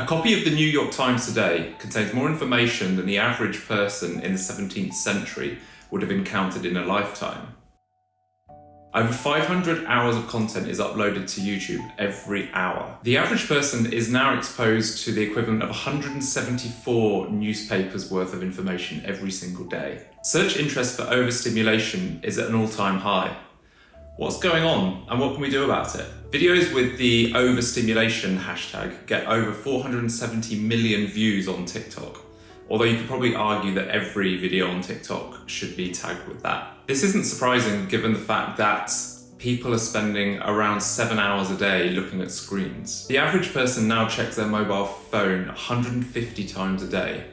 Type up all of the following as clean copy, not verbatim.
A copy of the New York Times today contains more information than the average person in the 17th century would have encountered in a lifetime. Over 500 hours of content is uploaded to YouTube every hour. The average person is now exposed to the equivalent of 174 newspapers worth of information every single day. Search interest for overstimulation is at an all-time high. What's going on and what can we do about it? Videos with the overstimulation hashtag get over 470 million views on TikTok. Although you could probably argue that every video on TikTok should be tagged with that. This isn't surprising given the fact that people are spending around 7 hours a day looking at screens. The average person now checks their mobile phone 150 times a day.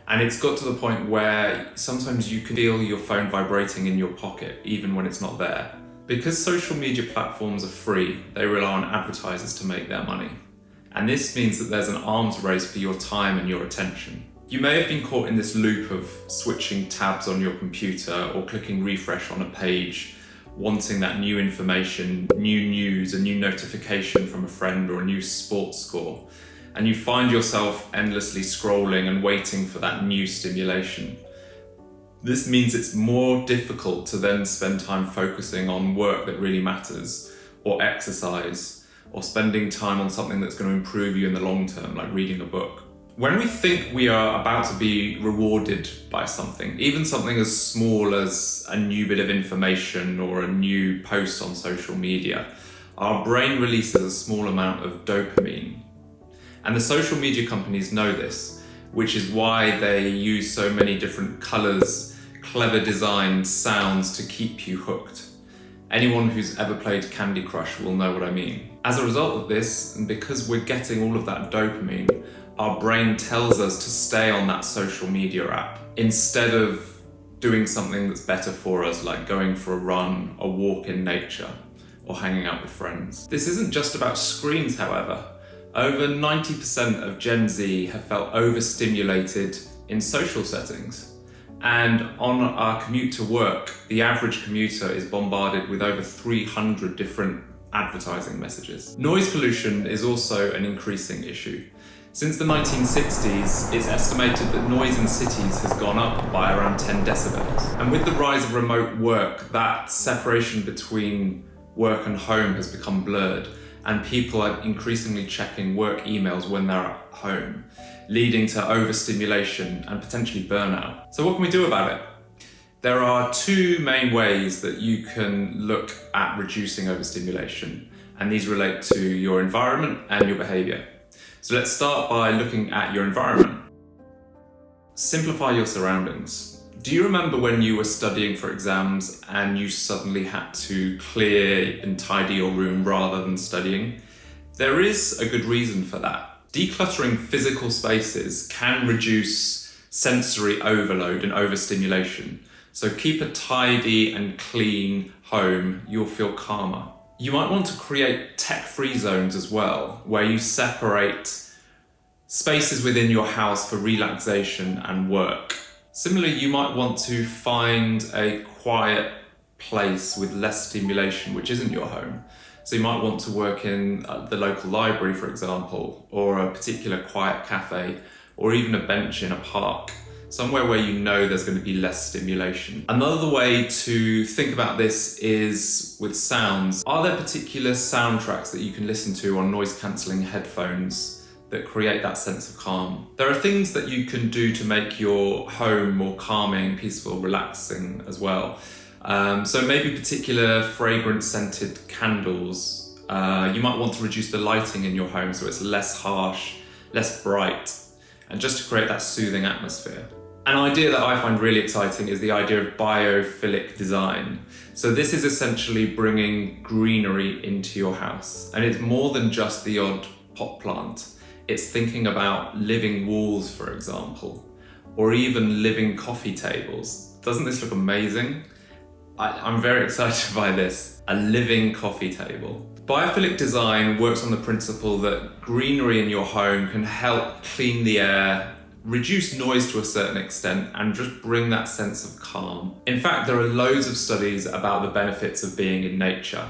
And it's got to the point where sometimes you can feel your phone vibrating in your pocket, even when it's not there. Because social media platforms are free, they rely on advertisers to make their money. And this means that there's an arms race for your time and your attention. You may have been caught in this loop of switching tabs on your computer or clicking refresh on a page, wanting that new information, new news, a new notification from a friend or a new sports score. And you find yourself endlessly scrolling and waiting for that new stimulation. This means it's more difficult to then spend time focusing on work that really matters, or exercise, or spending time on something that's going to improve you in the long term, like reading a book. When we think we are about to be rewarded by something, even something as small as a new bit of information or a new post on social media, our brain releases a small amount of dopamine. And the social media companies know this, which is why they use so many different colors, clever designed sounds to keep you hooked. Anyone who's ever played Candy Crush will know what I mean. As a result of this, and because we're getting all of that dopamine, our brain tells us to stay on that social media app instead of doing something that's better for us, like going for a run, a walk in nature, or hanging out with friends. This isn't just about screens, however. Over 90% of Gen Z have felt overstimulated in social settings. And on our commute to work, the average commuter is bombarded with over 300 different advertising messages. Noise pollution is also an increasing issue. Since the 1960s, it's estimated that noise in cities has gone up by around 10 decibels. And with the rise of remote work, that separation between work and home has become blurred, and people are increasingly checking work emails when they're at home, leading to overstimulation and potentially burnout. So what can we do about it? There are two main ways that you can look at reducing overstimulation, and these relate to your environment and your behaviour. So let's start by looking at your environment. Simplify your surroundings. Do you remember when you were studying for exams and you suddenly had to clear and tidy your room rather than studying? There is a good reason for that. Decluttering physical spaces can reduce sensory overload and overstimulation. So keep a tidy and clean home, you'll feel calmer. You might want to create tech-free zones as well, where you separate spaces within your house for relaxation and work. Similarly, you might want to find a quiet place with less stimulation, which isn't your home. So you might want to work in the local library, for example, or a particular quiet cafe, or even a bench in a park. Somewhere where you know there's going to be less stimulation. Another way to think about this is with sounds. Are there particular soundtracks that you can listen to on noise-cancelling headphones that create that sense of calm? There are things that you can do to make your home more calming, peaceful, relaxing as well. So maybe particular fragrance-scented candles. You might want to reduce the lighting in your home so it's less harsh, less bright, and just to create that soothing atmosphere. An idea that I find really exciting is the idea of biophilic design. So this is essentially bringing greenery into your house. And it's more than just the odd pot plant. It's thinking about living walls, for example, or even living coffee tables. Doesn't this look amazing? I'm very excited by this. A living coffee table. Biophilic design works on the principle that greenery in your home can help clean the air, reduce noise to a certain extent, and just bring that sense of calm. In fact, there are loads of studies about the benefits of being in nature.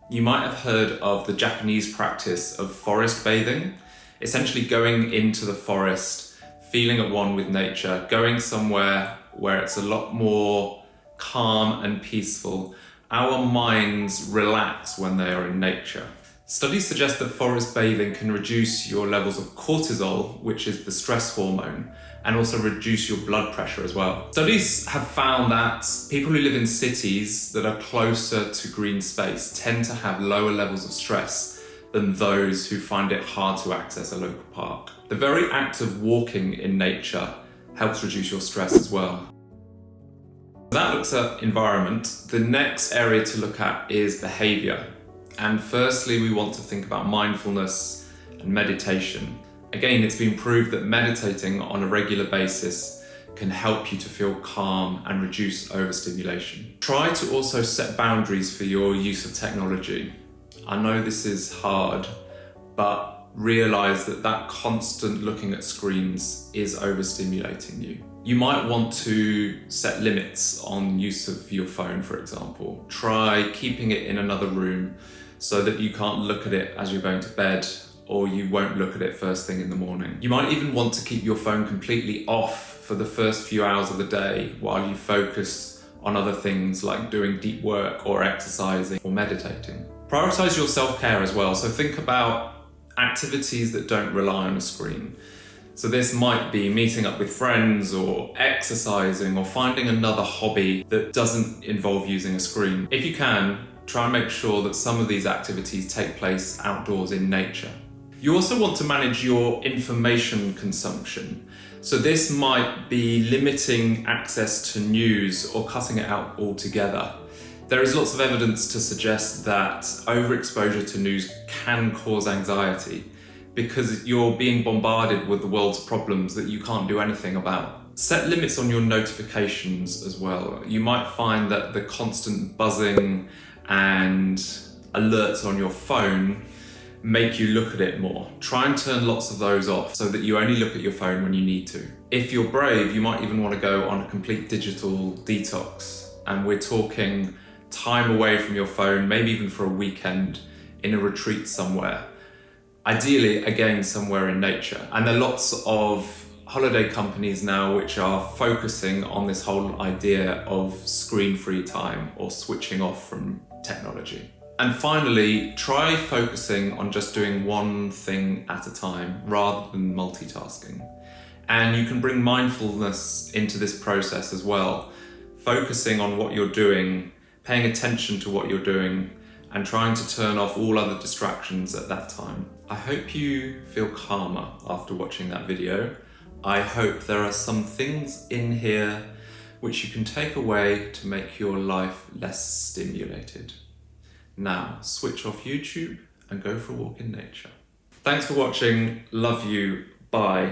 You might have heard of the Japanese practice of forest bathing. Essentially going into the forest, feeling at one with nature, going somewhere where it's a lot more calm and peaceful. Our minds relax when they are in nature. Studies suggest that forest bathing can reduce your levels of cortisol, which is the stress hormone, and also reduce your blood pressure as well. Studies have found that people who live in cities that are closer to green space tend to have lower levels of stress than those who find it hard to access a local park. The very act of walking in nature helps reduce your stress as well. That looks at environment. The next area to look at is behaviour. And firstly, we want to think about mindfulness and meditation. Again, it's been proved that meditating on a regular basis can help you to feel calm and reduce overstimulation. Try to also set boundaries for your use of technology. I know this is hard, but realize that that constant looking at screens is overstimulating you. You might want to set limits on use of your phone, for example. Try keeping it in another room so that you can't look at it as you're going to bed, or you won't look at it first thing in the morning. You might even want to keep your phone completely off for the first few hours of the day while you focus on other things like doing deep work or exercising or meditating. Prioritize your self-care as well. So think about activities that don't rely on a screen. So this might be meeting up with friends or exercising or finding another hobby that doesn't involve using a screen. If you can, try and make sure that some of these activities take place outdoors in nature. You also want to manage your information consumption. So this might be limiting access to news or cutting it out altogether. There is lots of evidence to suggest that overexposure to news can cause anxiety because you're being bombarded with the world's problems that you can't do anything about. Set limits on your notifications as well. You might find that the constant buzzing and alerts on your phone make you look at it more. Try and turn lots of those off so that you only look at your phone when you need to. If you're brave, you might even want to go on a complete digital detox. And we're talking time away from your phone, maybe even for a weekend in a retreat somewhere. Ideally, again, somewhere in nature. And there are lots of holiday companies now which are focusing on this whole idea of screen-free time or switching off from technology. And finally, try focusing on just doing one thing at a time rather than multitasking. And you can bring mindfulness into this process as well, focusing on what you're doing, paying attention to what you're doing, and trying to turn off all other distractions at that time. I hope you feel calmer after watching that video. I hope there are some things in here which you can take away to make your life less stimulated. Now, switch off YouTube and go for a walk in nature. Thanks for watching. Love you. Bye.